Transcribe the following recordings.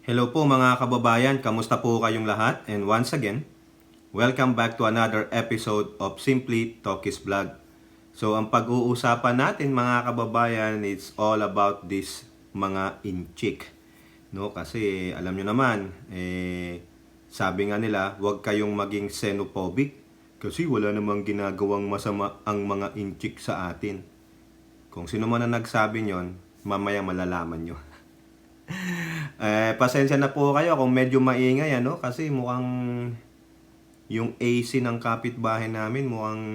Hello po mga kababayan, kamusta po kayong lahat? And once again, welcome back to another episode of Simply Talkies Vlog. So ang pag-uusapan natin mga kababayan, it's all about this mga inchik. No? Kasi alam nyo naman, sabi nga nila, huwag kayong maging xenophobic kasi wala namang ginagawang masama ang mga inchik sa atin. Kung sino man ang nagsabi nyon, mamaya malalaman nyo. Pasensya na po kayo kung medyo maingay kasi mukhang yung AC ng kapitbahay namin mukhang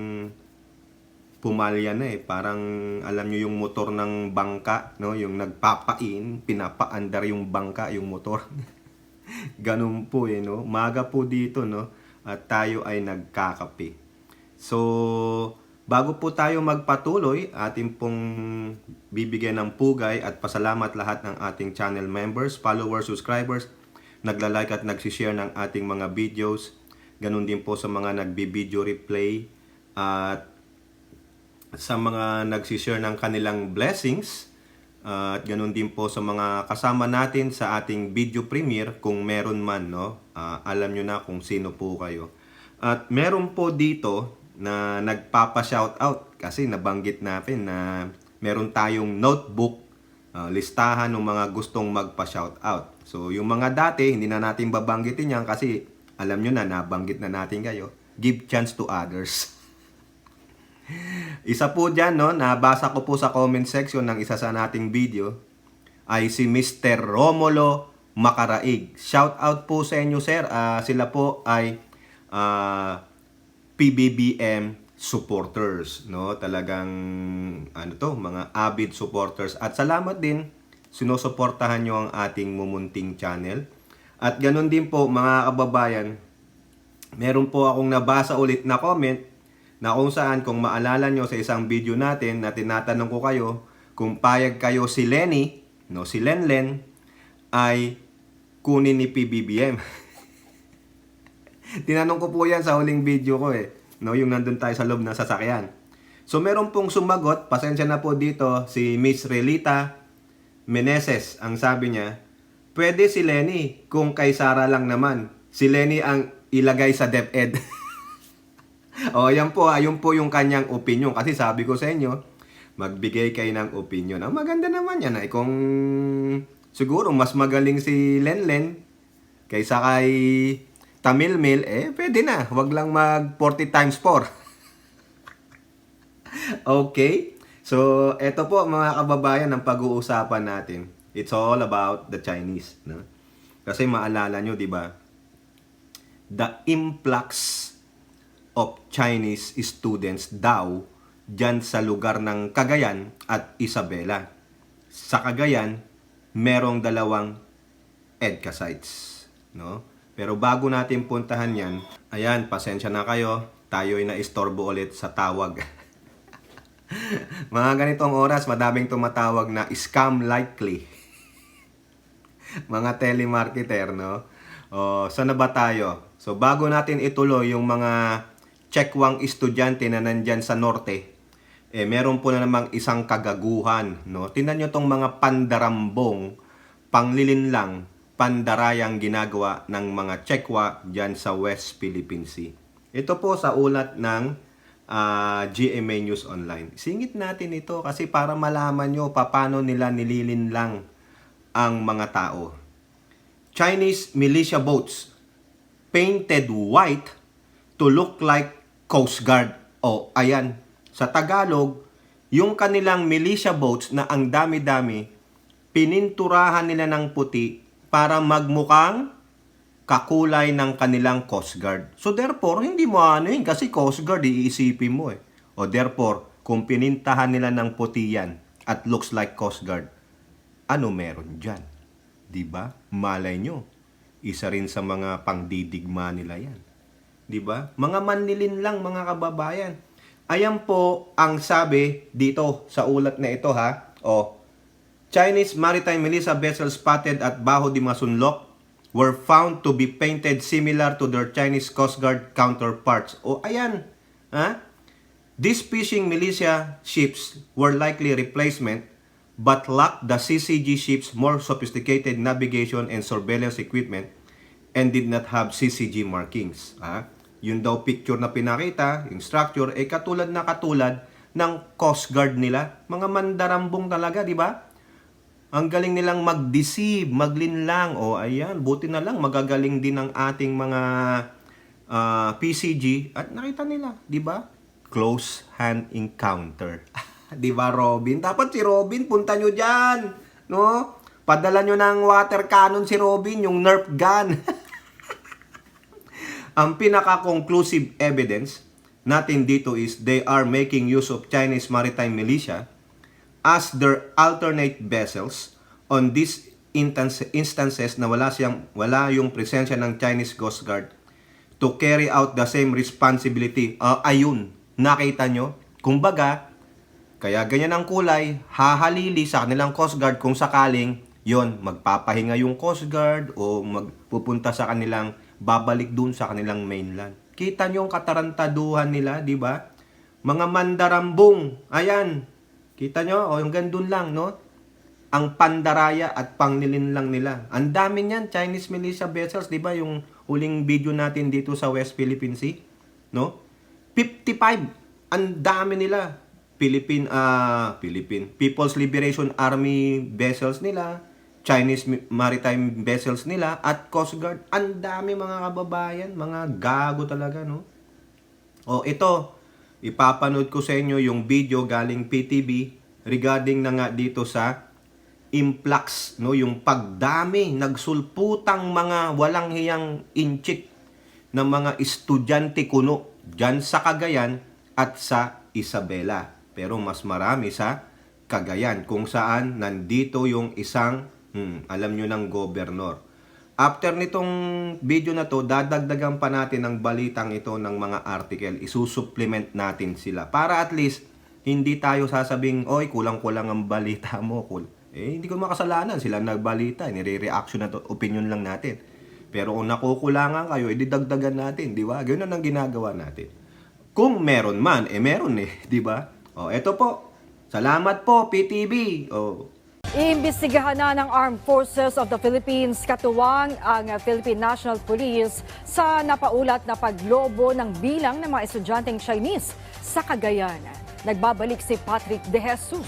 pumalya na parang alam nyo yung motor ng bangka, no? Yung nagpapain, pinapaandar yung bangka, yung motor. Ganun po no? Maga po dito, no? At tayo ay nagkakape. So, bago po tayo magpatuloy, ating pong bibigyan ng pugay at pasalamat lahat ng ating channel members, followers, subscribers, nagla-like at nagsishare ng ating mga videos. Ganun din po sa mga nagbi-video replay at sa mga nagsishare ng kanilang blessings. At ganun din po sa mga kasama natin sa ating video premiere kung meron man, no? Alam nyo na kung sino po kayo. At meron po dito na nagpapa-shoutout kasi nabanggit natin na meron tayong notebook, listahan ng mga gustong magpa-shoutout. So yung mga dati, hindi na natin babanggitin yan kasi alam nyo na, nabanggit na natin kayo. Give chance to others. Isa po dyan, no, nabasa ko po sa comment section ng isa sa nating video, ay si Mr. Romulo Macaraig. Shoutout po sa inyo, sir. Sila po ay PBBM supporters, no? Talagang mga avid supporters. At salamat din, sinusuportahan nyo ang ating mumunting channel. At ganun din po mga kababayan, meron po akong nabasa ulit na comment na kung saan, kung maalala nyo sa isang video natin na tinatanong ko kayo kung payag kayo si Lenny, no, si Lenlen ay kunin ni PBBM. Tinanong ko po yan sa huling video ko no, yung nandun tayo sa loob ng sasakyan. So meron pong sumagot, pasensya na po dito, si Miss Relita Meneses. Ang sabi niya, pwede si Lenny kung kay Sara lang naman. Si Lenny ang ilagay sa DepEd. O yan po, ayun po yung kanyang opinion. Kasi sabi ko sa inyo, magbigay kayo ng opinion. Ang maganda naman yan ay kung siguro mas magaling si Lenlen kaysa kay Tamil Mil, pwede na. Huwag lang mag 40 times 4. Okay? So, eto po mga kababayan ang pag-uusapan natin. It's all about the Chinese. No? Kasi maalala nyo, di ba? The influx of Chinese students daw dyan sa lugar ng Cagayan at Isabela. Sa Cagayan, merong dalawang EDCA sites. No? Pero bago natin puntahan yan, ayan, pasensya na kayo, tayo ay naistorbo ulit sa tawag. Mga ganitong oras, madaming tumatawag na scam likely. Mga telemarketer, no? Saan na ba tayo? So, bago natin ituloy yung mga checkwang estudyante na nandyan sa norte, meron po na namang isang kagaguhan, no? Tingnan nyo tong mga pandarambong, panglilinlang, pandarayang ginagawa ng mga Chekwa dyan sa West Philippine Sea. Ito po sa ulat ng GMA News Online. Singit natin ito kasi para malaman nyo paano nila nililinlang ang mga tao. Chinese militia boats painted white to look like Coast Guard. O, ayan. Sa Tagalog, yung kanilang militia boats na ang dami-dami, pininturahan nila ng puti para magmukhang kakulay ng kanilang Coast Guard. So therefore, hindi mo kasi Coast Guard, iisipin mo O therefore, kung pinintahan nila ng puti yan at looks like Coast Guard, ano meron dyan? Diba? Malay nyo. Isa rin sa mga pangdidigma nila yan. Diba? Mga manlilin lang mga kababayan. Ayan po ang sabi dito sa ulat na ito Chinese maritime militia vessels spotted at Baho de Masunloc were found to be painted similar to their Chinese Coast Guard counterparts. O ayan, These fishing militia ships were likely replacement but lacked the CCG ship's more sophisticated navigation and surveillance equipment and did not have CCG markings. Yun daw picture na pinakita, yung structure, katulad ng Coast Guard nila. Mga mandarambong talaga, di ba? Ang galing nilang mag-deceive, maglinlang. Ayan, buti na lang, magagaling din ang ating mga PCG. At nakita nila, di ba? Close hand encounter. Di ba, Robin? Dapat si Robin, punta nyo dyan. No? Padala nyo ng water cannon si Robin, yung Nerf gun. Ang pinaka-conclusive evidence natin dito is they are making use of Chinese maritime militia as their alternate vessels on these instances na wala yung presensya ng Chinese Coast Guard to carry out the same responsibility. Ayun, nakita nyo? Kumbaga, kaya ganyan ang kulay, hahalili sa kanilang Coast Guard kung sakaling yon magpapahinga yung Coast Guard o magpupunta sa kanilang, babalik dun sa kanilang mainland. Kita nyo yung katarantaduhan nila, di ba? Mga mandarambong, ayan, kita nyo, yung gandun lang, no? Ang pandaraya at pangnilinlang nila. Ang dami niyan, Chinese militia vessels, di ba? Yung huling video natin dito sa West Philippine Sea, no? 55, ang dami nila. People's Liberation Army vessels nila, Chinese maritime vessels nila, at Coast Guard. Ang dami mga kababayan, mga gago talaga, no? Ito, ipapanood ko sa inyo yung video galing PTV regarding na nga dito sa influx, no? Yung pagdami, nagsulputang mga walang hiyang inchik ng mga estudyante kuno dyan sa Cagayan at sa Isabela. Pero mas marami sa Cagayan, kung saan nandito yung isang, alam nyo ng gobernador. After nitong video na to, dadagdagan pa natin ang balitang ito ng mga article. Isusupplement natin sila. Para at least, hindi tayo sasabing, oy, kulang-kulang ang balita mo. Hindi ko makasalanan. Sila nagbalita. Nire-reaction na to. Opinion lang natin. Pero kung nakukulangan kayo, ididagdagan natin. Di ba? Ganun ang ginagawa natin. Kung meron man, meron di ba? Eto po. Salamat po, PTV. Iimbestigahan na ng Armed Forces of the Philippines katuwang ang Philippine National Police sa napaulat na paglobo ng bilang ng mga estudyanteng Chinese sa Cagayan. Nagbabalik si Patrick De Jesus.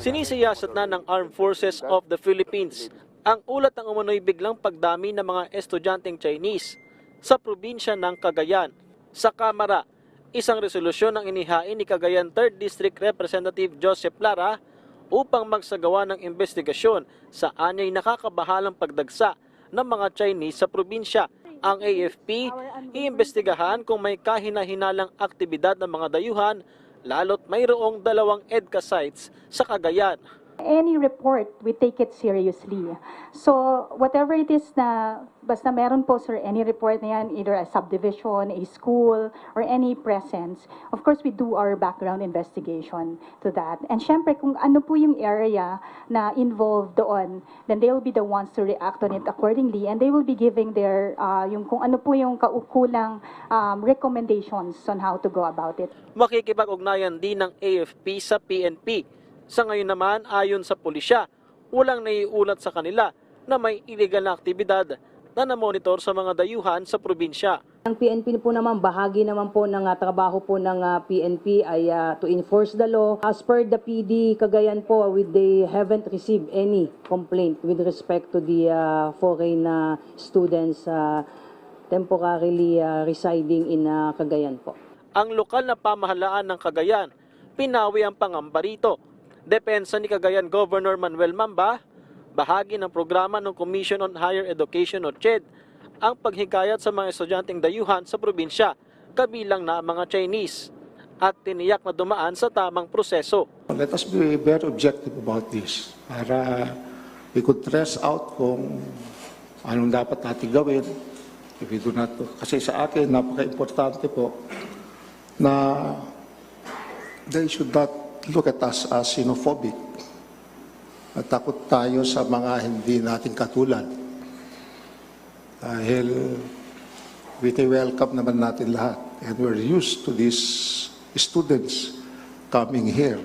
Sinisiyasat na ng Armed Forces of the Philippines ang ulat ng umano'y biglang pagdami ng mga estudyanteng Chinese sa probinsya ng Cagayan. Sa Kamara, isang resolusyon ang inihain ni Cagayan 3rd District Representative Joseph Lara upang magsagawa ng investigasyon sa anyay nakakabahalang pagdagsa ng mga Chinese sa probinsya. Ang AFP, iimbestigahan kung may kahina-hinalang aktibidad ng mga dayuhan, lalo't mayroong 2 EDCA sites sa Cagayan. Any report, we take it seriously. So, whatever it is na, basta meron po, sir, any report na yan, either a subdivision, a school, or any presence, of course, we do our background investigation to that. And syempre, kung ano po yung area na involved doon, then they will be the ones to react on it accordingly, and they will be giving their, yung kung ano po yung kaukulang recommendations on how to go about it. Makikipag-ugnayan din ng AFP sa PNP. Sa ngayon naman, ayon sa pulisya, walang naiulat sa kanila na may illegal na aktibidad na namonitor sa mga dayuhan sa probinsya. Ang PNP po naman, bahagi naman po ng trabaho po ng PNP ay to enforce the law. As per the PD Cagayan po, they haven't received any complaint with respect to the foreign students temporarily residing in Cagayan po. Ang lokal na pamahalaan ng Cagayan, pinawi ang pangamba rito. Depensa ni Cagayan Governor Manuel Mamba, bahagi ng programa ng Commission on Higher Education o CHED, ang paghikayat sa mga estudyanteng dayuhan sa probinsya, kabilang na mga Chinese, at tiniyak na dumaan sa tamang proseso. Let us be very objective about this para we could trace out kung anong dapat natin gawin. If we do not, kasi sa akin, napaka-importante po na they should not look at us as xenophobic. At takot tayo sa mga hindi natin katulad. Dahil welcome naman natin lahat. And we're used to these students coming here.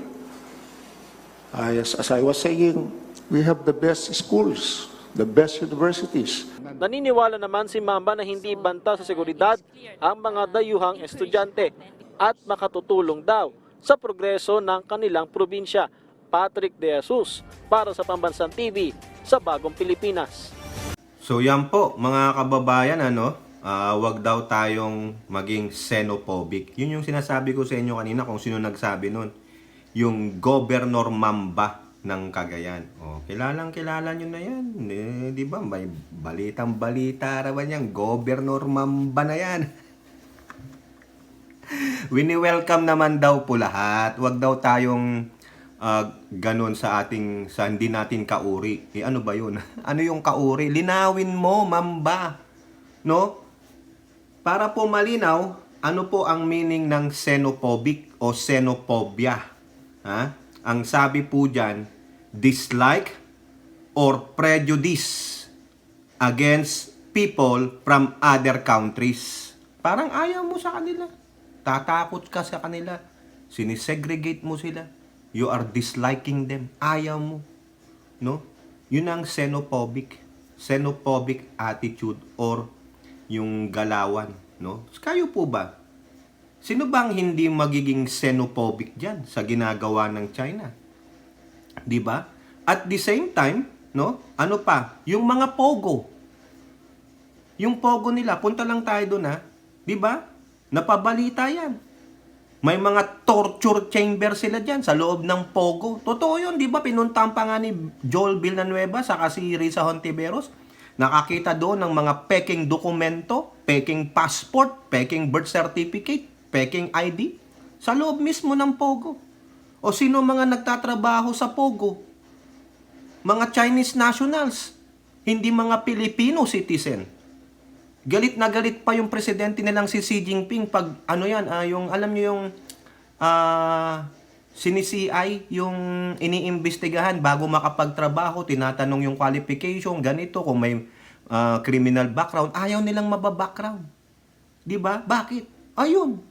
As I was saying, we have the best schools, the best universities. Naniniwala naman si Mamba na hindi banta sa seguridad ang mga dayuhang estudyante at makatutulong daw sa progreso ng kanilang probinsya. Patrick De Jesus para sa Pambansang TV sa Bagong Pilipinas. So yan po mga kababayan, wag daw tayong maging xenophobic. Yun yung sinasabi ko sa inyo kanina kung sino nagsabi nun. Yung Governor Mamba ng Cagayan. Kilala nyo na yan. Di ba? May balitang-balita raman yan. Governor Mamba na yan. Wini-welcome naman daw po lahat. Wag daw tayong ganun sa hindi natin kauri. Ano ba yun? Ano yung kauri? Linawin mo, Mamba. No? Para po malinaw, ano po ang meaning ng xenophobic o xenophobia? Ha? Ang sabi po dyan, dislike or prejudice against people from other countries. Parang ayaw mo sa kanila. Tatakot ka sa kanila. Sinisegregate mo sila. You are disliking them. Ayaw mo. No? Yun ang xenophobic. Xenophobic attitude or yung galawan. No? Kayo po ba? Sino bang hindi magiging xenophobic dyan sa ginagawa ng China? Di ba? At the same time, no? Ano pa? Yung mga pogo. Yung pogo nila, punta lang tayo doon, ha? Di ba? Napabalita yan. May mga torture chamber sila dyan sa loob ng pogo. Totoo yun, di ba? Pinuntahan pa nga ni Joel Villanueva saka si Risa Hontiveros. Nakakita doon ng mga peking dokumento, peking passport, peking birth certificate, peking ID sa loob mismo ng pogo. O sino mga nagtatrabaho sa pogo? Mga Chinese nationals, hindi mga Filipino citizen. Galit na galit pa yung presidente nilang si Xi Jinping pag yung alam niyo yung sinisi-CI, yung iniimbestigahan bago makapagtrabaho, tinatanong yung qualification, ganito, kung may criminal background, ayaw nilang mababackground. 'Di ba? Bakit? Ayun.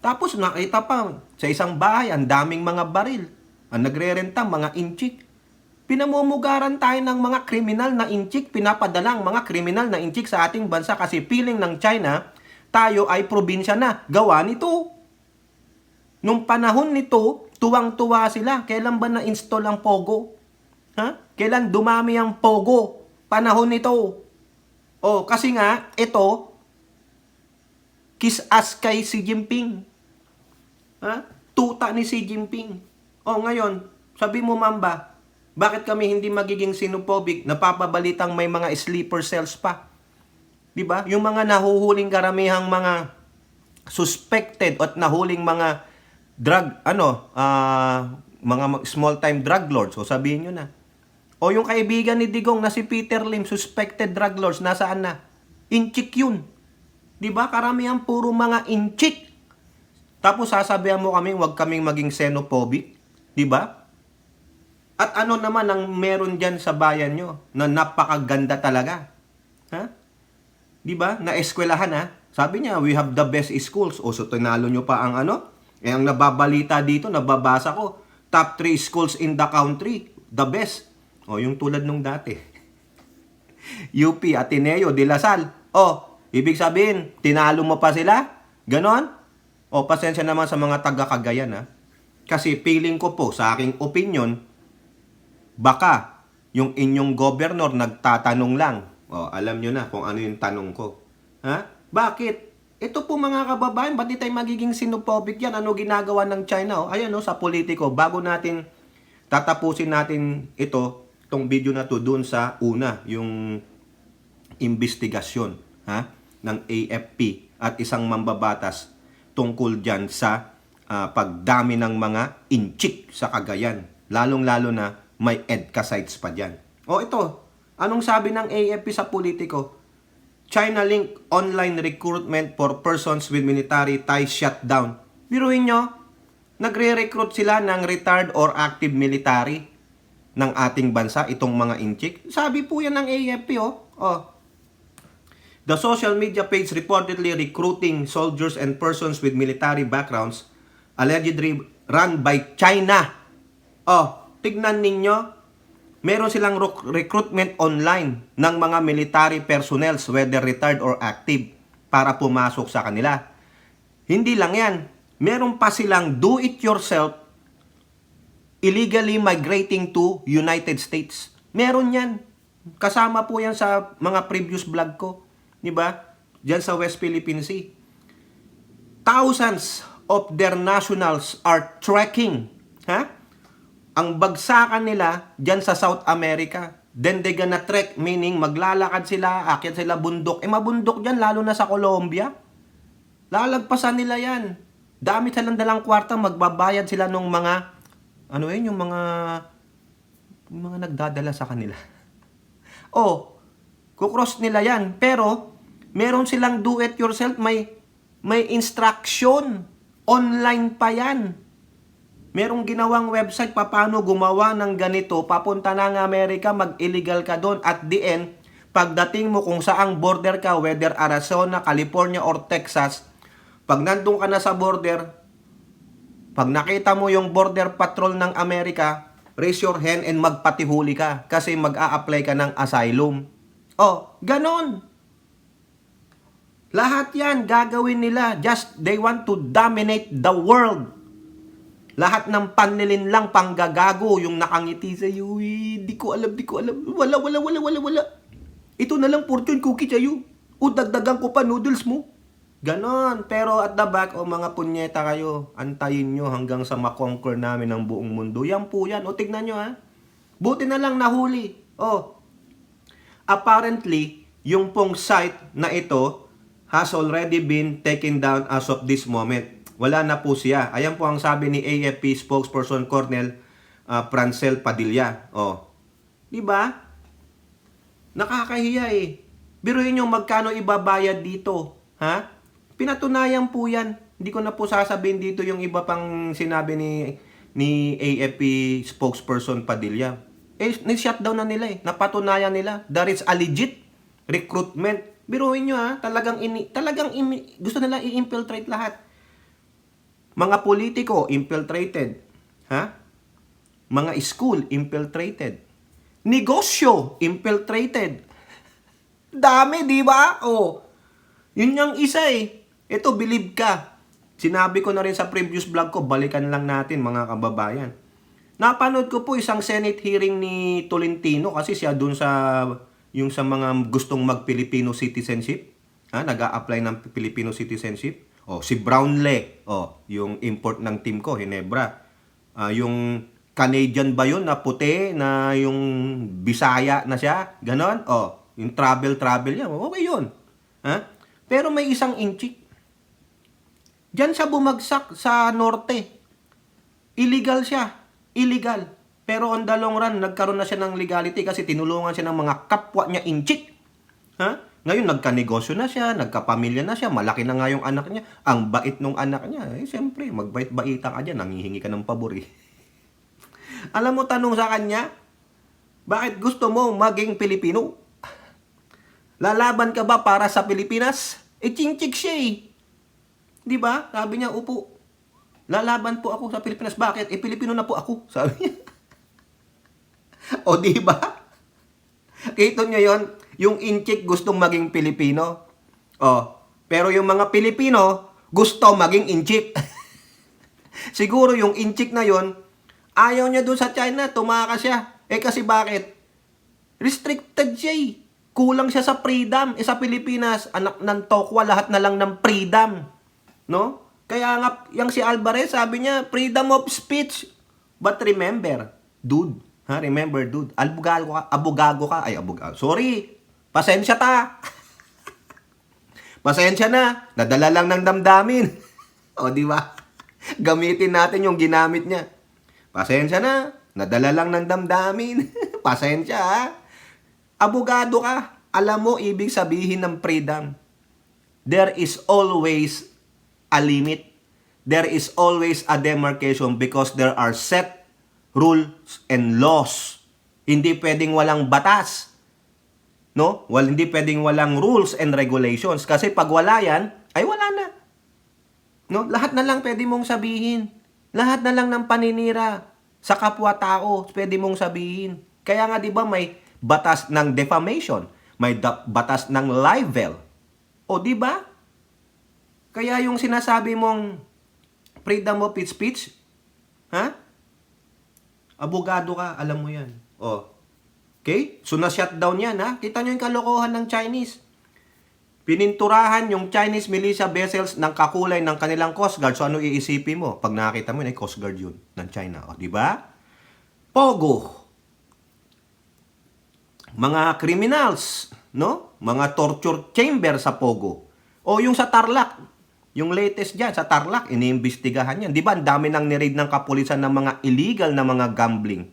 Tapos nakita pa sa isang bahay, ang daming mga baril. Ang nagrerenta, mga inchik. Pinamumugaran tayo ng mga kriminal na inchik, pinapadalang mga kriminal na inchik sa ating bansa kasi feeling ng China, tayo ay probinsya na. Gawa nito. Nung panahon nito, tuwang-tuwa sila. Kailan ba na-install ang Pogo? Ha? Kailan dumami ang Pogo? Panahon nito. Kasi nga, ito, kiss-ass kay Xi Jinping. Ha? Tuta ni Xi Jinping. Ngayon, sabi mo, Mamba, bakit kami hindi magiging xenophobic? Napapabalitang may mga sleeper cells pa. 'Di ba? Yung mga nahuhuling karamihang mga suspected at nahuling mga mga small time drug lords. Sabihin nyo na. Yung kaibigan ni Digong na si Peter Lim, suspected drug lords, nasaan na? Inchik yun. 'Di ba? Karamihan puro mga inchik. Tapos sasabihan mo kaming wag kaming maging xenophobic, 'di ba? At ano naman ang meron dyan sa bayan nyo na napakaganda talaga? Ha? Di ba? Na-eskwelahan, ha? Sabi niya, we have the best schools. So tinalo nyo pa ang ang nababalita dito, nababasa ko, top 3 schools in the country, the best. Yung tulad nung dati. UP, Ateneo, De La Salle. Ibig sabihin, tinalo mo pa sila? Ganon? Pasensya naman sa mga taga-Cagayan, ha? Kasi feeling ko po, sa aking opinion, baka yung inyong governor nagtatanong lang. Alam nyo na kung ano yung tanong ko. Ha? Bakit? Ito po mga kababayan, ba't di tayo magiging xenophobic yan? Ano ginagawa ng China? Ayan sa politiko. Bago natin tatapusin natin itong video na to dun sa una, yung investigasyon ng AFP at isang mambabatas tungkol dyan sa pagdami ng mga inchik sa Cagayan. Lalong-lalo na may EDCA sites pa dyan. Ito. Anong sabi ng AFP sa politiko? China link online recruitment for persons with military ties shut down. Biruin nyo, nagre-recruit sila ng retired or active military ng ating bansa, itong mga inchik. Sabi po yan ng AFP, The social media page reportedly recruiting soldiers and persons with military backgrounds allegedly run by China. tignan ninyo, meron silang recruitment online ng mga military personnel, whether retired or active, para pumasok sa kanila. Hindi lang yan. Meron pa silang do-it-yourself illegally migrating to United States. Meron yan. Kasama po yan sa mga previous vlog ko. Diba? Diyan sa West Philippine Sea. Thousands of their nationals are trekking. Ha? Ang bagsakan nila diyan sa South America. Then they gonna trek, meaning maglalakad sila, akyat sila bundok. Mabundok dyan, lalo na sa Colombia. Lalagpasan nila yan. Dami silang dalang kwarta, magbabayad sila ng mga, yung mga nagdadala sa kanila. Kukross nila yan. Pero, meron silang do-it-yourself, may instruction. Online pa yan. Merong ginawang website paano gumawa ng ganito, papunta na ng Amerika, mag-illegal ka doon. At the end, pagdating mo kung saang border ka, whether Arizona, California, or Texas, pag nandun ka na sa border, pag nakita mo yung border patrol ng Amerika, raise your hand and magpatihuli ka kasi mag-a-apply ka ng asylum. Ganon. Lahat yan gagawin nila. Just they want to dominate the world. Lahat ng panlilin lang panggagago yung nakangiti sa iyo. Di ko alam. Wala. Ito na lang fortune cookie sa'yo. Dagdagan ko pa noodles mo. Ganon. Pero at the back, mga punyeta kayo, antayin nyo hanggang sa makonquer namin ang buong mundo. Yan po yan. Tignan nyo ha. Buti na lang nahuli. Apparently, yung pong site na ito has already been taken down as of this moment. Wala na po siya. Ayan po ang sabi ni AFP spokesperson Colonel Francel Padilla. Diba? Nakakahiya eh. Biruin nyo magkano ibabayad dito. Ha? Pinatunayan po yan. Hindi ko na po sasabihin dito yung iba pang sinabi ni AFP spokesperson Padilla. Ni-shutdown na nila eh. Napatunayan nila. There is a legit recruitment. Biruin nyo ha. Talagang gusto nila i-infiltrate lahat. Mga politiko, infiltrated. Ha? Mga school, infiltrated. Negosyo, infiltrated. Dami, di ba? Yun yung isa eh. Ito, believe ka. Sinabi ko na rin sa previous vlog ko, balikan lang natin mga kababayan. Napanood ko po isang Senate hearing ni Tolentino kasi siya dun sa mga gustong mag-Filipino citizenship. Nag-a-apply ng Filipino citizenship. Si Brownlee, yung import ng team ko, Hinebra. Yung Canadian ba yun na puti, na yung Bisaya na siya, ganon? Yung travel yan, okay yun. Pero may isang inchik. Diyan siya bumagsak sa norte. Illegal siya. Illegal. Pero on the long run, nagkaroon na siya ng legality kasi tinulungan siya ng mga kapwa niya inchik. Ngayon, nagkanegosyo na siya, nagkapamilya na siya, malaki na nga yung anak niya. Ang bait nung anak niya. Siyempre, magbait-baitan ka dyan, nangihingi ka ng pabor eh. Alam mo, tanong sa kanya, bakit gusto mo maging Pilipino? Lalaban ka ba para sa Pilipinas? Ching-chik siya eh. Di ba? Sabi niya, upo. Lalaban po ako sa Pilipinas. Bakit? Pilipino na po ako. Sabi niya. Di ba? Kita niyo yon, yung inchik gustong maging Pilipino. Pero yung mga Pilipino gusto maging inchik. Siguro yung inchik na yon, ayaw niya doon sa China, tumakas siya. Kasi bakit? Restricted siya eh. Kulang siya sa freedom. Sa Pilipinas, anak ng tokwa, lahat na lang ng freedom. No? Kaya nga, yung si Alvarez, sabi niya, freedom of speech. But remember, dude, remember, dude, abogado ka. Sorry, pasensya ta. Pasensya na, nadala lang ng damdamin. Di ba? Gamitin natin yung ginamit niya. Pasensya na, nadala lang ng damdamin. Pasensya ha. Abogado ka, alam mo ibig sabihin ng freedom. There is always a limit. There is always a demarcation because there are set rules and laws. Hindi pwedeng walang batas. No? Hindi pwedeng walang rules and regulations. Kasi pag wala yan, ay wala na. No? Lahat na lang pwede mong sabihin. Lahat na lang ng paninira. Sa kapwa-tao, pwede mong sabihin. Kaya nga 'di ba may batas ng defamation, may batas ng libel. O 'di ba? Kaya yung sinasabi mong freedom of speech, ha? Abogado ka, alam mo 'yan. O. Okay? So na-shutdown 'yan, ha? Kita niyo yung kalokohan ng Chinese. Pininturahan yung Chinese militia vessels ng kakulay ng kanilang Coast Guard. So ano iisipin mo? Pag nakita mo, ay Coast Guard yun ng China. O, di ba? Pogo. Mga criminals, no? Mga torture chamber sa Pogo. O yung sa Tarlac. Yung latest dyan, sa Tarlac, iniimbestigahan yan. Di ba? Ang dami nang niraid ng kapulisan ng mga illegal na mga gambling.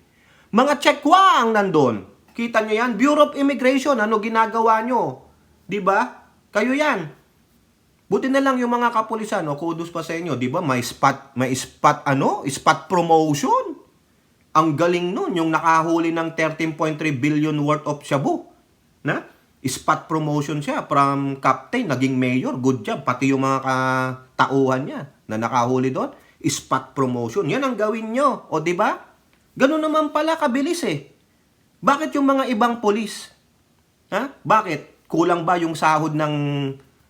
Mga Chekwa ang nandun. Kita nyo yan? Bureau of Immigration, ano ginagawa nyo? Di ba? Kayo yan. Buti na lang yung mga kapulisan, no? Kudos pa sa inyo, 'di ba? May spot promotion. Ang galing nun, yung nakahuli ng 13.3 billion worth of shabu. Na? Spot promotion siya from captain naging mayor. Good job pati yung mga katauhan niya na nakahuli doon. Spot promotion. Yan ang gawin nyo, o 'di ba? Ganun naman pala kabilis eh. Bakit yung mga ibang pulis? Ha? Bakit? Kulang ba yung sahod ng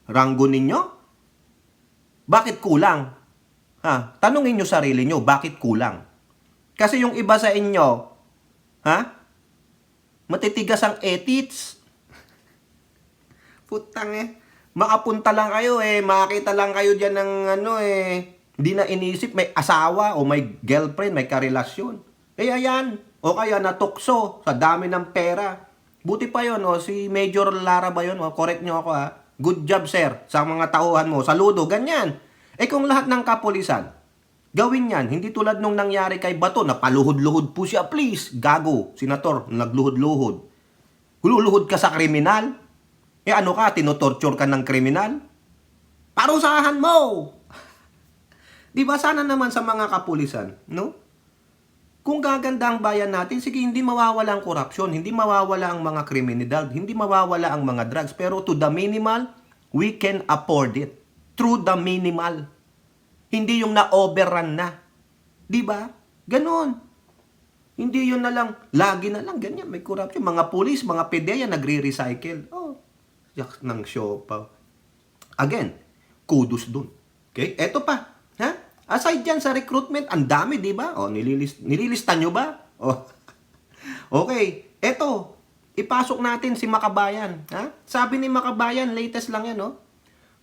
ranggo ninyo? Bakit kulang? Ha? Tanungin nyo sarili nyo, bakit kulang? Kasi yung iba sa inyo, ha? Matitigas ang ethics. Putang makapunta lang kayo makakita lang kayo dyan ng hindi na inisip, may asawa o may girlfriend, may karelasyon. Ayan. O kaya natukso sa dami ng pera. Buti pa yun, si Major Lara ba yun? Correct nyo ako, ha? Good job, sir, sa mga tauhan mo. Saludo, ganyan. Kung lahat ng kapulisan, gawin yan. Hindi tulad nung nangyari kay Bato, na paluhod-luhod po siya. Please, gago, senator, nagluhod-luhod. Hululuhod ka sa kriminal? Ano ka, tinotorture ka ng kriminal? Parusahan mo! Di ba sana naman sa mga kapulisan, no? Kung gaganda ang bayan natin, sige, hindi mawawala ang korupsyon, hindi mawawala ang mga kriminalidad, hindi mawawala ang mga drugs, pero to the minimal, we can afford it. Through the minimal. Hindi yung na-overrun na. Di ba? Ganon. Hindi yun na lang, lagi na lang, ganyan, may korupsyon. Mga pulis, mga PDEA, nagre-recycle. Oh, yak ng siopaw. Again, kudos dun. Okay? Eto pa. Ha? Aside dyan sa recruitment, ang dami, di ba? O, nililista nyo ba? O. Okay, eto, ipasok natin si Makabayan. Ha? Sabi ni Makabayan, latest lang yan, no?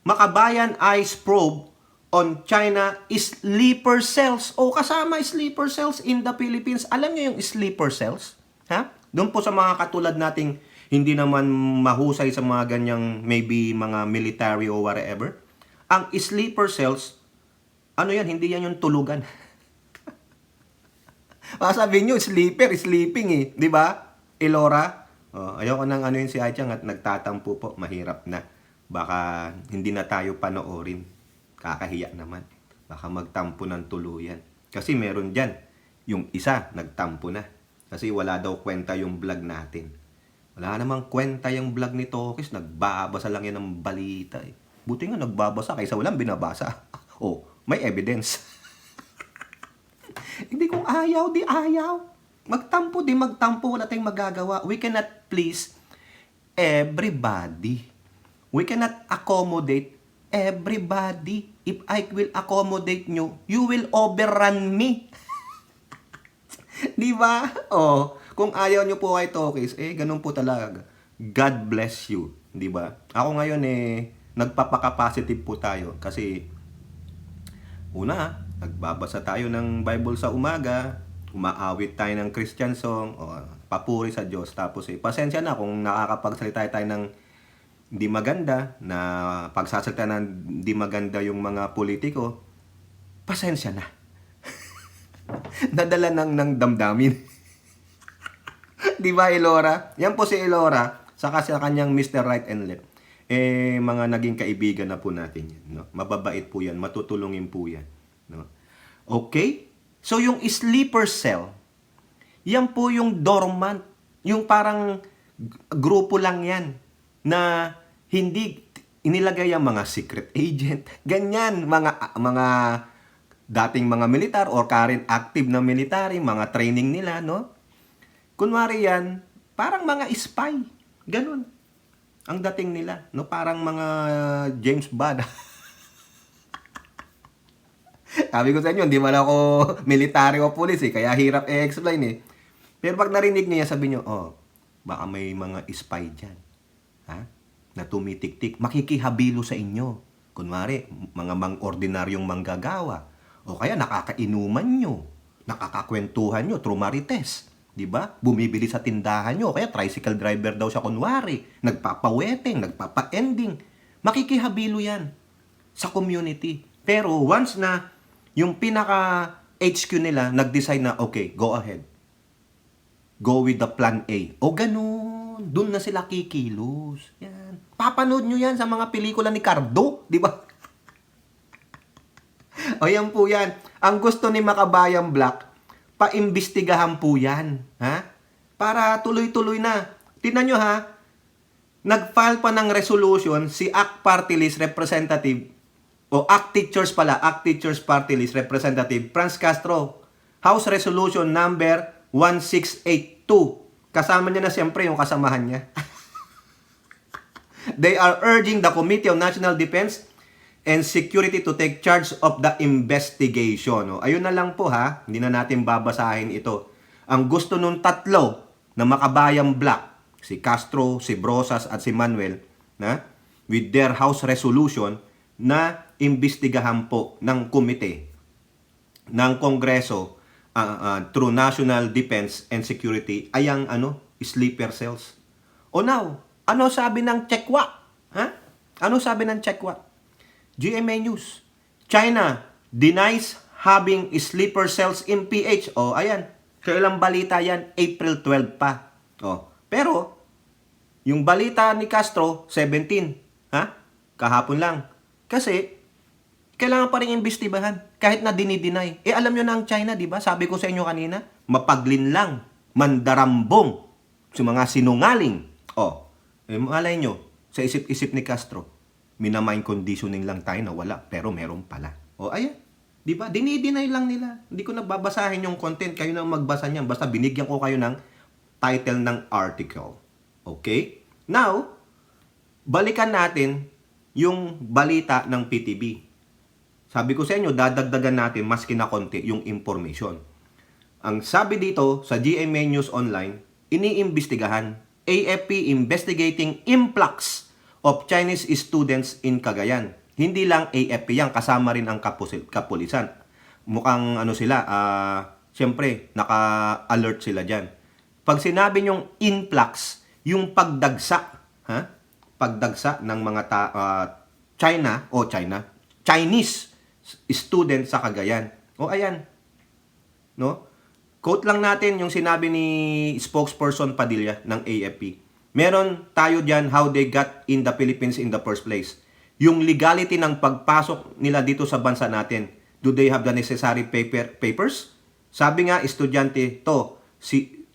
Makabayan eyes probe on China sleeper cells. O, kasama sleeper cells in the Philippines. Alam nyo yung sleeper cells? Ha? Doon po sa mga katulad nating hindi naman mahusay sa mga ganyang maybe mga military or whatever. Ang sleeper cells, ano yan? Hindi yan yung tulugan. Sabi nyo, sleeping eh. Di ba? Elora? Ayoko nang ano yun si Aichang at nagtatampo po. Mahirap na. Baka hindi na tayo panoorin. Kakahiya naman. Baka magtampo ng tuluyan. Kasi meron dyan. Yung isa, nagtampo na. Kasi wala daw kwenta yung vlog natin. Wala namang kwenta yung vlog ni Tokis. Nagbabasa lang yan ng balita eh. Buti nga nagbabasa kaysa walang binabasa. May evidence. Hindi kung ayaw, di ayaw. Magtampo, di magtampo. Wala tayong magagawa. We cannot please everybody. We cannot accommodate everybody. If I will accommodate you, you will overrun me. Di ba? Kung ayaw nyo po kay Tokis, ganun po talaga. God bless you. Di ba? Ako ngayon nagpapaka-positive po tayo. Kasi una, nagbabasa tayo ng Bible sa umaga, umaawit tayo ng Christian song, papuri sa Diyos. Tapos pasensya na kung nakakapagsalita tayo ng hindi maganda, na pagsasalita ng hindi maganda yung mga politiko, pasensya na. Nadala ng damdamin. Di ba, Elora? Yan po si Elora, saka sa kanyang Mr. Right and Left. Mga naging kaibigan na po natin yan. No? Mababait po yan, matutulungin po yan. No? Okay? So, yung sleeper cell, yan po yung dormant. Yung parang grupo lang yan na hindi inilagay ang mga secret agent. Ganyan, mga dating mga militar or current active na military, mga training nila, no? Kunwari yan, parang mga spy. Ganun. Ang dating nila, no? Parang mga James Bond. Sabi ko sa inyo, hindi man ako military o police eh, kaya hirap i-explain eh. Pero pag narinig niya, sabi niyo, oh, baka may mga spy dyan. Ha? Na tumitik-tik, makikihabilo sa inyo. Kunwari, mga ordinaryong manggagawa. O kaya nakakainuman nyo, nakakakwentuhan nyo through marites. Diba? Bumibili sa tindahan nyo, kaya tricycle driver daw siya kunwari. Nagpapaweteng, nagpapa-ending. Makikihabilo yan sa community. Pero once na yung pinaka HQ nila nag-decide na, okay, go ahead. Go with the plan A. O ganun. Doon na sila kikilos. Yan. Papanood nyo yan sa mga pelikula ni Cardo. Di ba? O yan po yan. Ang gusto ni Makabayang Black, paimbestigahan po yan. Ha? Para tuloy-tuloy na. Tingnan nyo ha. Nag-file pa ng resolution si ACT Party List Representative o ACT Teachers pala, ACT Teachers Party List Representative Franz Castro. House Resolution number 1682. Kasama niya na siyempre yung kasamahan niya. They are urging the Committee on National Defense and Security to take charge of the investigation. O, ayun na lang po ha, hindi na natin babasahin ito. Ang gusto nung tatlo na Makabayang Black, si Castro, si Brosas at si Manuel, na, with their House Resolution, na imbestigahan po ng komite ng Kongreso through National Defense and Security ay ang sleeper cells. O now, ano sabi ng Chekwa? Ha? Ano sabi ng Chekwa? GMA News. China denies having sleeper cells in PH. O, ayan. Kailang balita yan? April 12 pa. O, pero, yung balita ni Castro, 17. Ha? Kahapon lang. Kasi, kailangan pa rin imbestigahan kahit na dinideny. Eh, alam nyo na ang China, di ba? Sabi ko sa inyo kanina, mapaglinlang, mandarambong, sa mga sinungaling. O, eh, malay nyo, sa isip-isip ni Castro, minamind conditioning lang tayo na wala, pero meron pala. O, ayan. Di ba? Dinideny lang nila. Hindi ko nababasahin yung content. Kayo nang magbasa niyan. Basta binigyan ko kayo ng title ng article. Okay? Now, balikan natin yung balita ng PTV. Sabi ko sa inyo, dadagdagan natin mas kinakonti yung information. Ang sabi dito sa GMA News Online, iniimbestigahan, AFP investigating influx of Chinese students in Cagayan. Hindi lang AFP yan, kasama rin ang kapulisan. Mukhang sila, siyempre, naka-alert sila dyan. Pag sinabi nyong influx, yung pagdagsa, ha? Pagdagsa ng mga Chinese student sa Cagayan. O ayan. No? Quote lang natin yung sinabi ni spokesperson Padilla ng AFP. Meron tayo diyan how they got in the Philippines in the first place. Yung legality ng pagpasok nila dito sa bansa natin. Do they have the necessary papers? Sabi nga estudyante to, si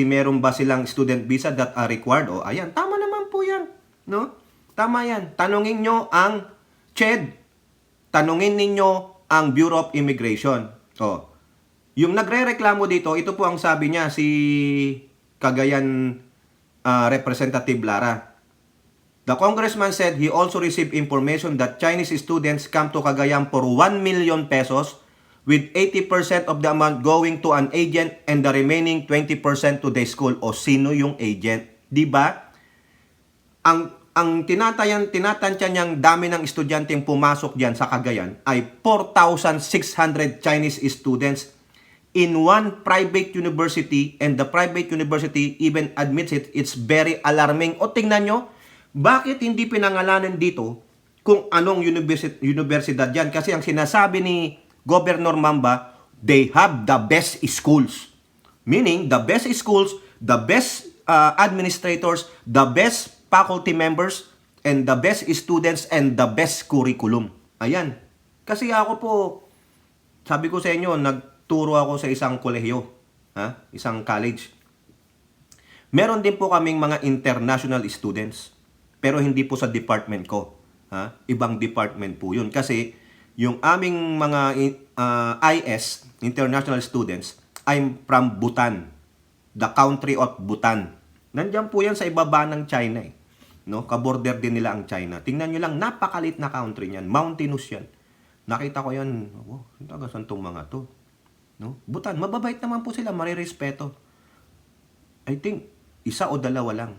meron ba silang student visa that are required? O ayan, tama naman po yan. No? Tama yan. Tanungin nyo ang CHED. Tanungin ninyo ang Bureau of Immigration. O, yung nagre-reklamo dito, ito po ang sabi niya, si Cagayan Representative Lara. The congressman said he also received information that Chinese students come to Cagayan for 1 million pesos with 80% of the amount going to an agent and the remaining 20% to the school. O sino yung agent? Diba? Ang tinatansya niyang dami ng estudyanteng pumasok diyan sa Cagayan ay 4,600 Chinese students in one private university, and the private university even admits it's very alarming. O tingnan nyo, bakit hindi pinangalanan dito kung anong universidad yan? Kasi ang sinasabi ni Governor Mamba, they have the best schools. Meaning, the best schools, the best administrators, the best faculty members, and the best students, and the best curriculum. Ayan. Kasi ako po, sabi ko sa inyo, nagturo ako sa isang kolehiyo, isang college. Meron din po kaming mga international students, pero hindi po sa department ko. Ibang department po yun. Kasi yung aming mga IS, international students, I'm from Bhutan, the country of Bhutan. Nandiyan po yan sa ibaba ng China eh. No? Kaborder din nila ang China. Tingnan nyo lang, napakalit na country niyan. Mountainous yan. Nakita ko yan, taga saan tong mga to? No? Bhutan, mababait naman po sila, marirespeto. I think, isa o dalawa lang.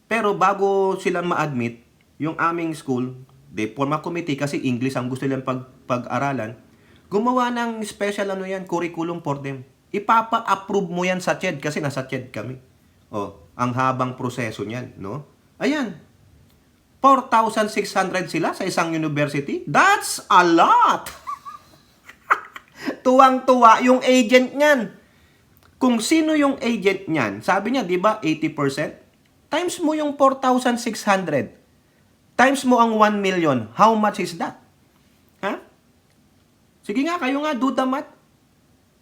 Pero bago sila ma-admit, yung aming school, they form a committee kasi English ang gusto nilang pag-aralan, gumawa ng special curriculum for them. Ipapa-approve mo yan sa CHED kasi nasa CHED kami. Ang habang proseso niyan, no? Ayan. 4,600 sila sa isang university. That's a lot! Tuwang-tuwa yung agent niyan. Kung sino yung agent niyan, sabi niya, di ba, 80%? Times mo yung 4,600. Times mo ang 1 million. How much is that? Ha? Sige nga, kayo nga, do the math.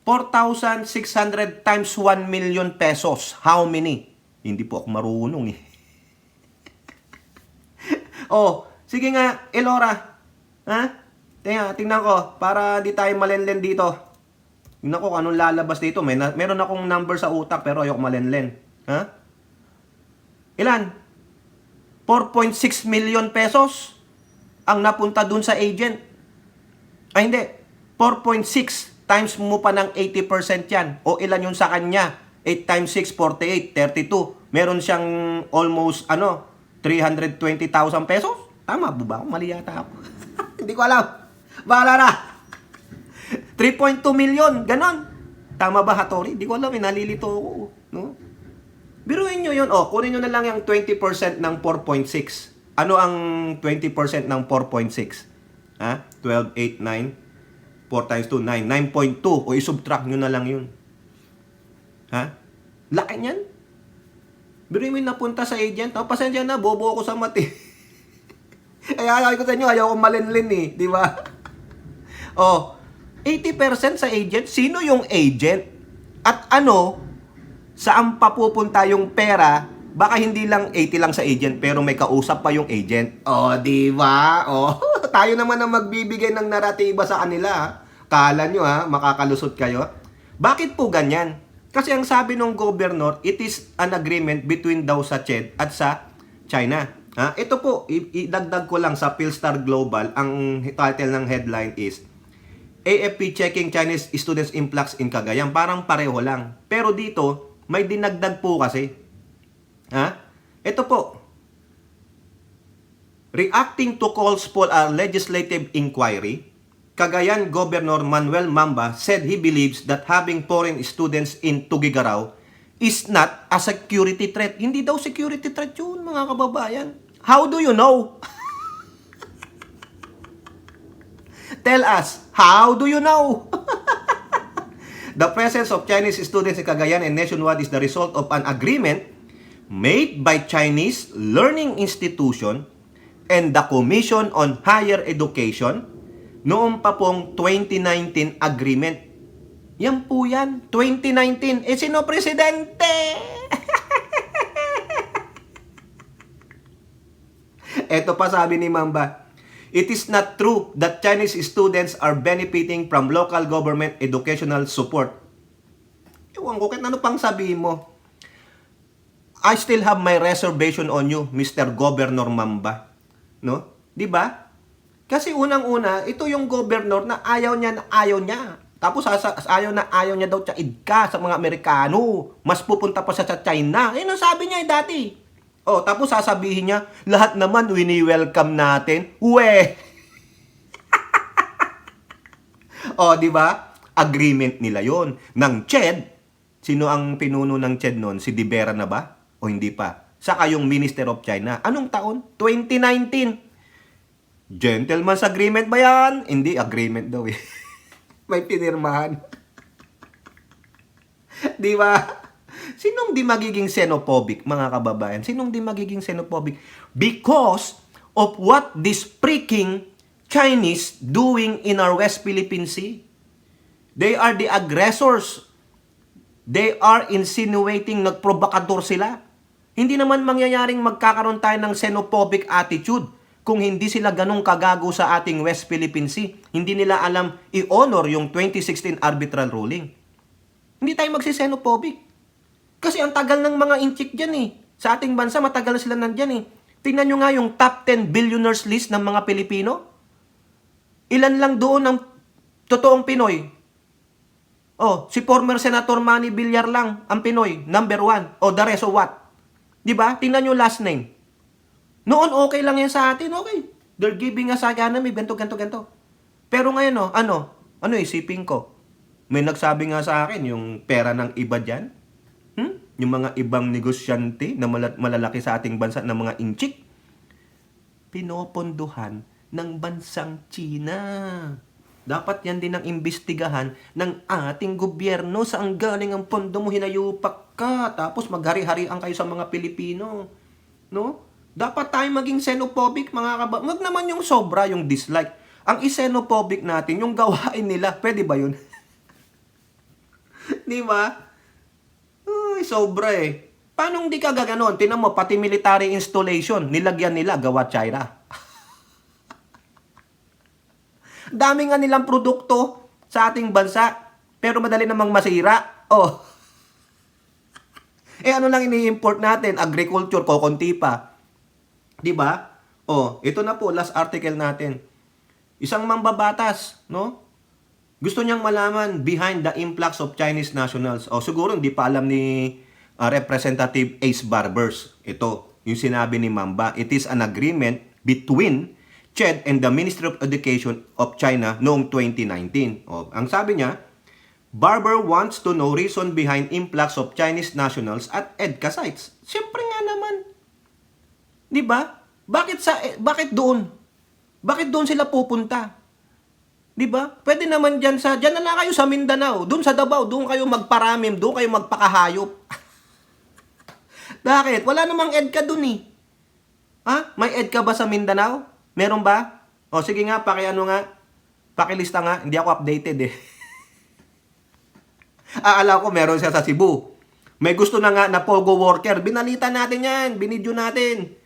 4,600 times 1 million pesos. How many? Hindi po ako marunong eh. Sige nga, Elora. Ha? Tingnan ko, para di tayo malenlen dito. Tingnan ko anong lalabas dito. Meron akong number sa utak pero ayoko malenlen. Ha? Ilan? 4.6 million pesos ang napunta dun sa agent. Ay hindi, 4.6 times mo pa ng 80% yan. O ilan yun sa kanya? 8 times 6, 48, 32. Meron siyang almost, 320,000 pesos? Tama po ba? Mali yata ako. Hindi ko alam. Bahala na. 3.2 million, ganon. Tama ba, Hattori? Hindi ko alam, nalilito ako. No? Biruin nyo yun. Kunin nyo na lang yung 20% ng 4.6. Ano ang 20% ng 4.6? Ha? 12, 8, 9. 4 times 2, 9. 9.2. O isubtract nyo na lang yun. Ha? Laki niyan. Biruin mo yung napunta sa agent. Pasensya na, bobo ako sa mati. Ayaw ko sa inyo, ayaw ko malinlin eh. Di ba? 80% sa agent. Sino yung agent? At saan papupunta yung pera? Baka hindi lang 80 lang sa agent, pero may kausap pa yung agent. Di ba? Tayo naman ang magbibigay ng naratiba sa kanila. Kala nyo makakalusot kayo. Bakit po ganyan? Kasi ang sabi ng governor, it is an agreement between daw sa CHED at sa China. Ito po, idagdag ko lang sa Philstar Global, ang title ng headline is, AFP checking Chinese students influx in Cagayan. Parang pareho lang. Pero dito, may dinagdag po kasi. Ito po, reacting to calls for a legislative inquiry, Cagayan Governor Manuel Mamba said he believes that having foreign students in Tuguegarao is not a security threat. Hindi daw security threat yun, mga kababayan. How do you know? Tell us, how do you know? The presence of Chinese students in Cagayan and nationwide is the result of an agreement made by Chinese Learning Institution and the Commission on Higher Education noong pa pong 2019 agreement. Yan po yan, 2019. Sino presidente? Ito pa sabi ni Mamba, it is not true that Chinese students are benefiting from local government educational support. Ewan ko, kahit ano pang sabihin mo. I still have my reservation on you, Mr. Governor Mamba. No? Di ba? Kasi unang-una, ito yung governor na ayaw niya. Tapos ayaw niya daw tsaid ka sa mga Amerikano. Mas pupunta pa siya sa China. Ang sabi niya dati. Tapos sasabihin niya, lahat naman wini-welcome natin. Di ba? Agreement nila yon. Ng CHED, sino ang pinuno ng CHED noon? Si De Vera na ba? O hindi pa? Saka yung Minister of China. Anong taon? 2019. Gentleman's agreement ba yan? Hindi, agreement daw eh. May pinirmahan. Di ba? Sinong di magiging xenophobic, mga kababayan? Sinong di magiging xenophobic? Because of what this freaking Chinese doing in our West Philippine Sea. They are the aggressors. They are insinuating, nagprovokador sila. Hindi naman mangyayaring magkakaroon tayo ng xenophobic attitude kung hindi sila ganong kagago sa ating West Philippine Sea. Hindi nila alam i-honor yung 2016 arbitral ruling. Hindi tayo magsisenophobic. Kasi ang tagal ng mga inchik dyan eh. Sa ating bansa, matagal na sila nandyan eh. Tingnan nyo nga yung top 10 billionaires list ng mga Pilipino. Ilan lang doon ang totoong Pinoy? Oh, si former Senator Manny Villar lang ang Pinoy, number 1. O the rest of what? Diba? Tingnan nyo last name. Noon okay lang yan sa atin, okay. They're giving us economy, ganto. Pero ngayon, ano isipin ko? May nagsabi nga sa akin, yung pera ng iba dyan, yung mga ibang negosyante na malalaki sa ating bansa ng mga inchik, pinopondohan ng bansang China. Dapat yan din ang imbestigahan ng ating gobyerno. Saan galing ang pondo mo, hinayupak ka, tapos maghari-harian kayo sa mga Pilipino. No? Dapat tayo maging xenophobic, mga kababayan. Wag naman yung sobra, yung dislike. Ang xenophobic natin, yung gawain nila, pwede ba yun? Di ba? Uy, sobra eh. Paano hindi ka gaganon? Tinan mo, pati military installation, nilagyan nila, gawa China. Dami nga nilang produkto sa ating bansa, pero madali namang masira. Oh. Ano lang ini-import natin? Agriculture, kokonti pa. 'Di ba? Oh, ito na po, last article natin. Isang mambabatas, no? Gusto niyang malaman behind the influx of Chinese nationals. Oh, siguro hindi pa alam ni Representative Ace Barbers. Ito, yung sinabi ni Mamba. It is an agreement between CHED and the Ministry of Education of China noong 2019. Oh, ang sabi niya, Barber wants to know reason behind influx of Chinese nationals at EDCA sites. Siyempre nga naman. 'Di ba? Bakit doon? Bakit doon sila pupunta? 'Di ba? Pwede naman diyan na lang kayo sa Mindanao, doon sa Davao, doon kayo magparamim, doon kayo magpakahayop. Bakit? Wala namang EDCA doon eh. Ha? May EDCA ba sa Mindanao? Meron ba? O sige nga, pakilista nga. Hindi ako updated eh. Alam ko meron siya sa Cebu. May gusto na nga na Pogo worker. Binalita natin yan. Binidyo natin.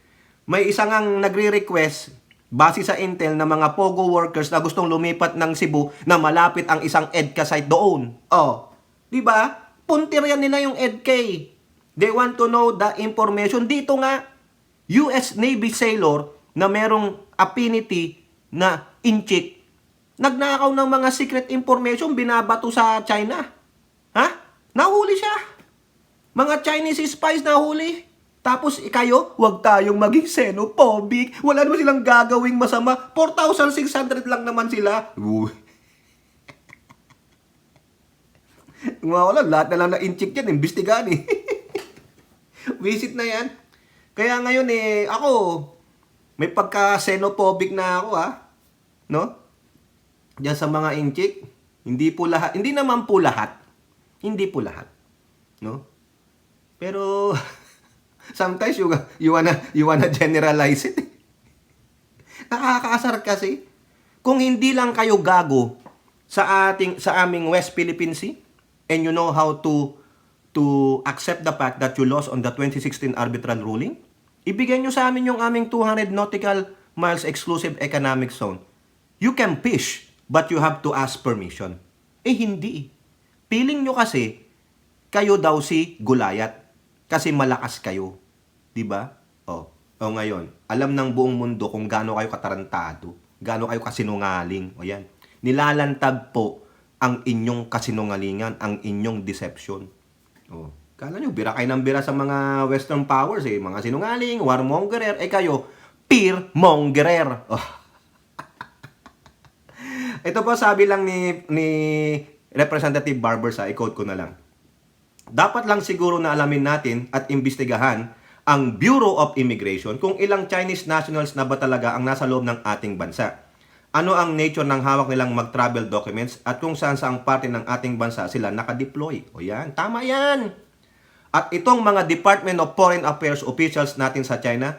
May isa ngang nagre-request base sa intel na mga Pogo workers na gustong lumipat ng Cebu na malapit ang isang EDCA site doon. Oh, di ba? Puntiryan nila yung EDCA. They want to know the information. Dito nga, US Navy sailor na merong affinity na inchik, nagnakaw ng mga secret information, binabato sa China. Ha? Nahuli siya. Mga Chinese spies nahuli. Tapos kayo, huwag tayong maging xenophobic. Wala naman silang gagawing masama. 4,600 lang naman sila. Wala, lahat na lang na inchik yan. Imbestigahan eh. Visit na yan. Kaya ngayon ako, may pagka-xenophobic na ako no? Diyan sa mga inchik, hindi naman po lahat. Hindi po lahat, no? Pero sometimes you wanna generalize it. Nakakaasar kasi. Kung hindi lang kayo gago sa aming West Philippine Sea and you know how to accept the fact that you lost on the 2016 arbitral ruling, ibigay nyo sa amin yung aming 200 nautical miles exclusive economic zone. You can fish, but you have to ask permission. Hindi. Piling nyo kasi, kayo daw si Gulayat. Kasi malakas kayo. Diba? Ngayon, alam ng buong mundo kung gaano kayo katarantado, gaano kayo kasinungaling. O yan. Nilalantag po ang inyong kasinungalingan, ang inyong deception. Kala nyo, bira kayo ng bira sa mga Western powers eh. Mga sinungaling, warmongerer. Kayo, peermongerer. Ito po sabi lang ni Representative Barbers, i-quote ko na lang. Dapat lang siguro na alamin natin at imbestigahan ang Bureau of Immigration kung ilang Chinese nationals na ba talaga ang nasa loob ng ating bansa. Ano ang nature ng hawak nilang mag-travel documents at kung saan saang parte ng ating bansa sila nakadeploy. O yan, tama yan. At itong mga Department of Foreign Affairs officials natin sa China,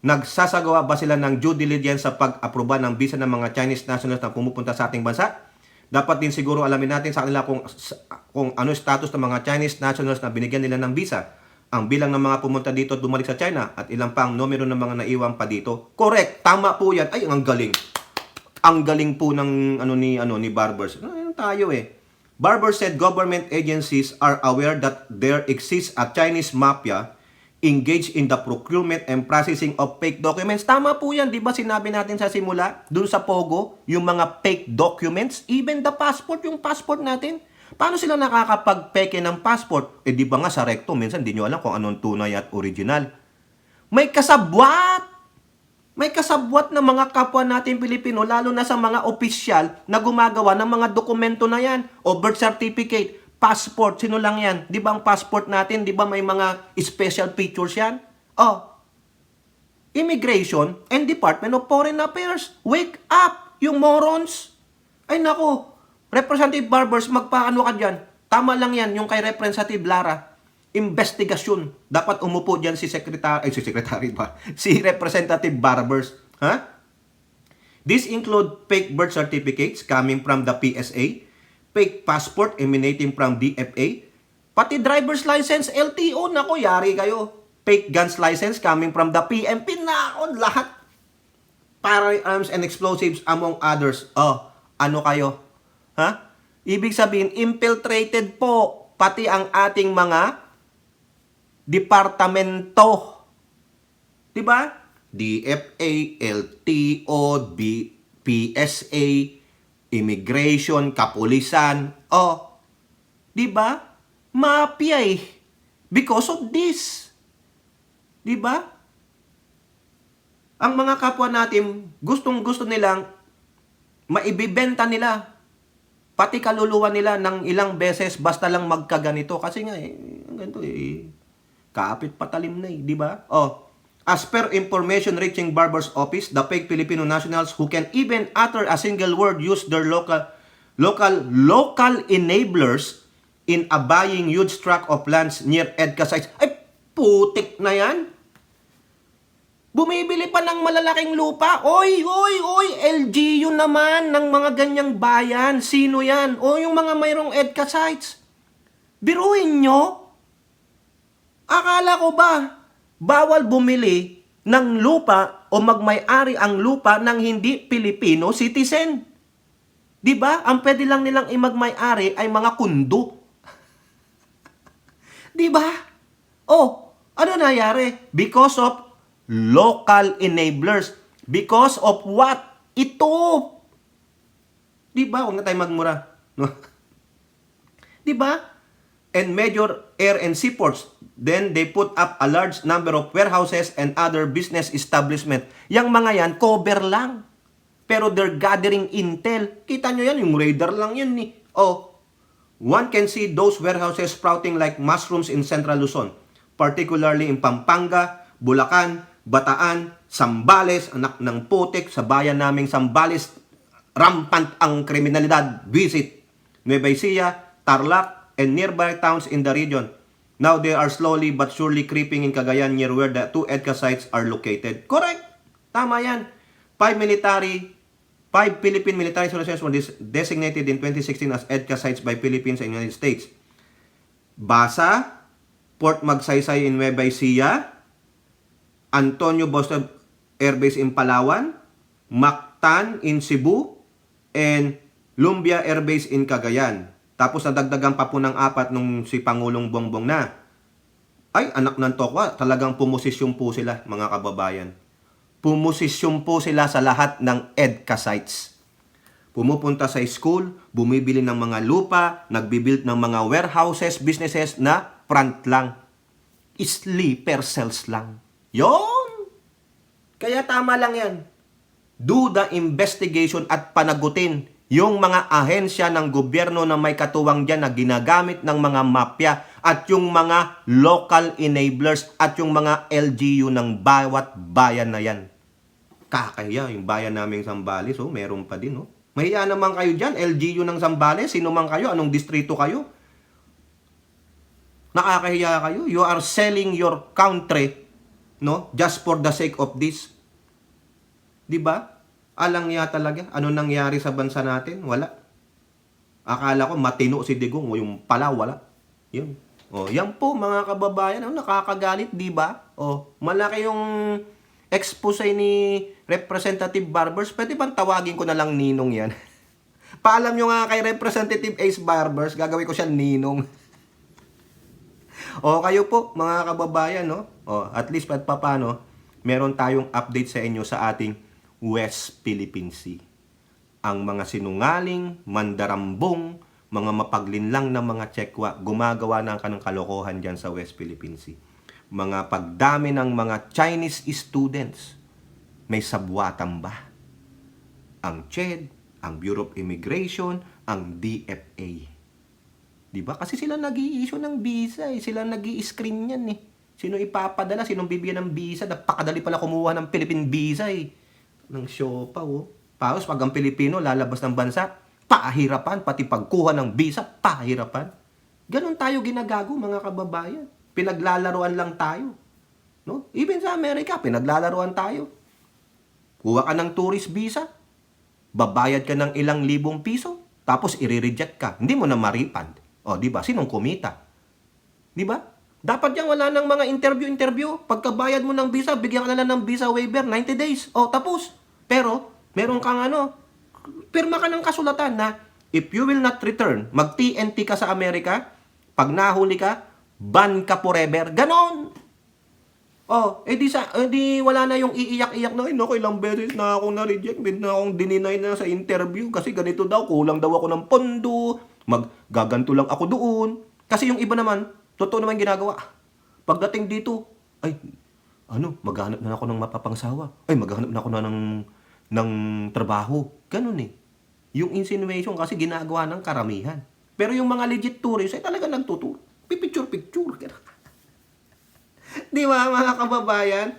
nagsasagawa ba sila ng due diligence sa pag-aproba ng visa ng mga Chinese nationals na pumupunta sa ating bansa? Dapat din siguro alamin natin sa kanila kung ano status ng mga Chinese nationals na binigyan nila ng visa ang bilang ng mga pumunta dito at bumalik sa China at ilang pang numero ng mga naiwan pa dito. Correct, tama po yan. Ay, ang galing. Ang galing po ng ni Barbers. Ayun tayo eh. Barbers said government agencies are aware that there exists a Chinese mafia engaged in the procurement and processing of fake documents. Tama po yan. Di ba sinabi natin sa simula? Dun sa Pogo, yung mga fake documents, even the passport, yung passport natin. Paano sila nakakapag-peke ng passport? Eh di ba nga sa recto, minsan di nyo alam kung anong tunay at original. May kasabwat! May kasabwat na mga kapwa natin Pilipino, lalo na sa mga opisyal na gumagawa ng mga dokumento na yan. O birth certificate, passport, sino lang yan? Di ba ang passport natin, di ba may mga special features yan? Oh, Immigration and Department of Foreign Affairs. Wake up, yung morons! Ay nako, Representative Barbers, magpaano ka dyan? Tama lang yan, yung kay Representative Lara. Investigasyon. Dapat umupo dyan si Representative Barbers. Ha? These include fake birth certificates coming from the PSA, fake passport emanating from DFA, pati driver's license, LTO, nako, yari kayo. Fake guns license coming from the PNP, nako, lahat. Firearms and explosives among others. Oh, ano kayo? Ha? Ibig sabihin, infiltrated po pati ang ating mga departamento. Diba? DFA, LTO, PSA, Immigration, Kapulisan. Oh, diba? Mafia eh. Because of this. Diba? Ang mga kapwa natin, gustong-gusto nilang maibibenta nila pati kaluluwa nila ng ilang beses basta lang magkaganito. Kasi nga ganito kapit patalim na di ba? Oh, as per information reaching Barber's office, the fake Filipino nationals who can even utter a single word use their local enablers in a buying huge tract of lands near EDCA sites. Ay, putik na yan. Bumibili pa ng malalaking lupa. Oy, LGU naman ng mga ganyang bayan. Sino yan? O yung mga mayroong EDCA sites. Biruin nyo? Akala ko ba, bawal bumili ng lupa o magmay-ari ang lupa ng hindi Pilipino citizen? Diba? Ang pwede lang nilang imagmay-ari ay mga kundo. Diba? Oh, ano nangyari? Because of local enablers. Because of what? Ito. Diba? Huwag na tayo magmura. No? Diba? And major air and seaports. Then they put up a large number of warehouses and other business establishment. Yang mga yan, cover lang. Pero they're gathering intel. Kita nyo yan, yung radar lang yan ni. Oh, one can see those warehouses sprouting like mushrooms in Central Luzon. Particularly in Pampanga, Bulacan, Bataan, Sambales, anak ng putik, sa bayan naming Sambales, rampant ang kriminalidad. Visit Nueva Ecija, Tarlac, and nearby towns in the region. Now they are slowly but surely creeping in Cagayan near where the two EDCA sites are located. Correct! Tama yan. 5 Philippine military sources were designated in 2016 as EDCA sites by Philippines and United States. Basa, Port Magsaysay in Nueva Ecija, Antonio Boston Air Base in Palawan, Mactan in Cebu, and Lumbia Air Base in Cagayan. Tapos nadagdagan pa po ng 4 nung si Pangulong Bongbong na. Ay, anak ng tokwa, talagang pumosisyon po sila, mga kababayan. Pumosisyon po sila sa lahat ng EDCA sites. Pumupunta sa school, bumibili ng mga lupa, nagbibuild ng mga warehouses, businesses na front lang. Sleeper cells lang. Yon! Kaya tama lang yan. Do the investigation at panagutin yung mga ahensya ng gobyerno na may katuwang dyan na ginagamit ng mga mafia at yung mga local enablers at yung mga LGU ng bawat bayan na yan. Kakaya, yung bayan naming Zambales, meron pa din. Mahiya naman kayo dyan, LGU ng Zambales, sino man kayo, anong distrito kayo. Nakakahiya kayo. You are selling your country, no? Just for the sake of this. 'Di ba? Alangya talaga. Ano nangyari sa bansa natin? Wala. Akala ko matino si Digong, yung pala wala. 'Yun. Oh, yan po mga kababayan, nakakagalit, di ba? Oh, malaki yung expose ni Representative Barbers. Pwede bang tawagin ko na lang Ninong yan? Paalam nyo nga kay Representative Ace Barbers, gagawin ko siya Ninong. O kayo po mga kababayan, no? O, at least paano, meron tayong update sa inyo sa ating West Philippine Sea. Ang mga sinungaling, mandarambong, mga mapaglinlang na mga tsekwa, gumagawa ng kanang kalokohan dyan sa West Philippine Sea. Mga pagdami ng mga Chinese students, may sabwatan ba? Ang CHED, ang Bureau of Immigration, ang DFA. Diba? Kasi sila nag-i-issue ng visa eh. Sila nag-i-screen yan eh. Sino ipapadala? Sinong bibigyan ng visa? Napakadali pala kumuha ng Philippine visa eh. Ng siopa oh. Tapos pag ang Pilipino lalabas ng bansa, pahirapan. Pati pagkuha ng visa, pahirapan. Ganon tayo ginagago mga kababayan. Pinaglalaruan lang tayo. No? Even sa Amerika, pinaglalaruan tayo. Kuha ka ng tourist visa, babayad ka ng ilang libong piso, tapos i-reject ka. Hindi mo na ma-refund. O, di ba? Sinong kumita? Di ba? Dapat yan wala ng mga interview. Pagkabayad mo ng visa, bigyan ka na lang ng visa waiver, 90 days. O, tapos. Pero, meron kang pirma ka ng kasulatan na if you will not return, mag-TNT ka sa Amerika, pag nahuli ka, ban ka forever. Ganon! Oh, di wala na yung iiyak-iyak na, naku, ilang beses na akong na-reject, na akong dininay na sa interview kasi ganito daw, kulang daw ako ng pondo, maggaganto lang ako doon. Kasi yung iba naman, totoo naman ginagawa. Pagdating dito, maghanap na ako ng mapapangsawa. Maghanap na ako ng trabaho. Ganun eh. Yung insinuation kasi ginagawa ng karamihan. Pero yung mga legit tourists ay talaga nagtuturo. Pipicture-picture. Di ba mga kababayan?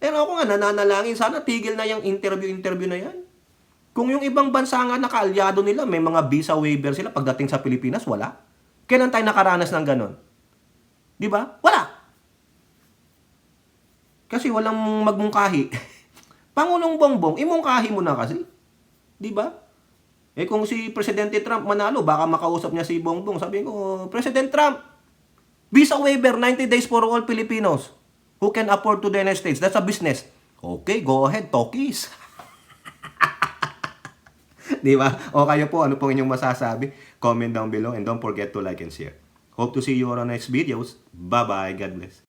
Pero ako nga nananalangin, sana tigil na yung interview na yan. Kung yung ibang bansa nga nakaalyado nila, may mga visa waiver sila pagdating sa Pilipinas, wala. Kailan tayo nakaranas ng ganon? Di ba? Wala. Kasi walang magmungkahi. Pangulong Bongbong, imungkahi mo na kasi. Di ba? Kung si Presidente Trump manalo, baka makausap niya si Bongbong. Sabi ko, President Trump, visa waiver, 90 days for all Filipinos who can afford to the United States. That's a business. Okay, go ahead, talkies. Di ba? O kayo po, ano pong inyong masasabi? Comment down below and don't forget to like and share. Hope to see you on our next videos. Bye-bye. God bless.